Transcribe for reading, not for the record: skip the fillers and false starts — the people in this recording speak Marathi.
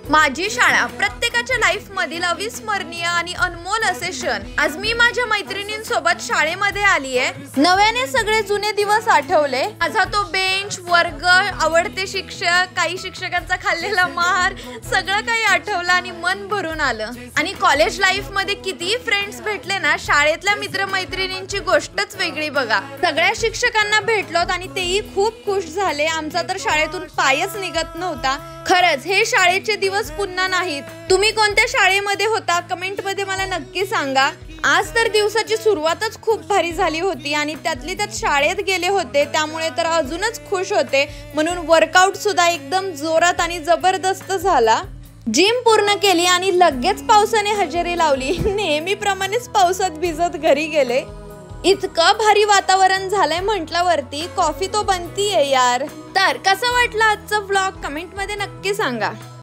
माझी शाळा प्रत्येकाच्या लाईफ मधील अविस्मरणीय आणि अनमोल असे क्षण। आज मी माझ्या मैत्रिणींसोबत शाळेमध्ये आली आहे। नव्याने सगळे जुने दिवस आठवले। माझा तो बेंच, वर्ग, आवडते शिक्षक, काही शिक्षकांचा खाल्लेला मार, सगळं काही आठवलं आणि मन भरून आलं। आणि कॉलेज लाईफ मध्ये किती फ्रेंड्स भेटले ना, शाळेतल्या मित्रमैत्रिणींची गोष्टच वेगळी बघा। सगळ्या शिक्षकांना भेटलोत आणि तेही खूप खुश झाले। आमचा तर शाळेतून पायच निघत नव्हता। खरंच हे शाळेचे दिवस पुन्हा नाहीत। तुम्ही कोणत्या शाळेमध्ये होता कमेंट मध्ये मला नक्की सांगा। आज तर दिवसाची सुरुवातच खूप भारी झाली होती आणि त्यातली त्यात शाळेत गेले होते, त्यामुळे तर अजूनच खुश होते। म्हणून वर्कआउट सुद्धा एकदम जोरात आणि जबरदस्त झाला। जिम पूर्ण केली आणि लगेच पावसाने हजेरी लावली। नेहमीप्रमाणेच पावसात भिजत घरी गेले। इतकं भारी वातावरण झालंय म्हटल्यावरती कॉफी तो बनतीये यार। तर कसा वाटला आजचा व्लॉग कमेंट मध्ये नक्की सांगा।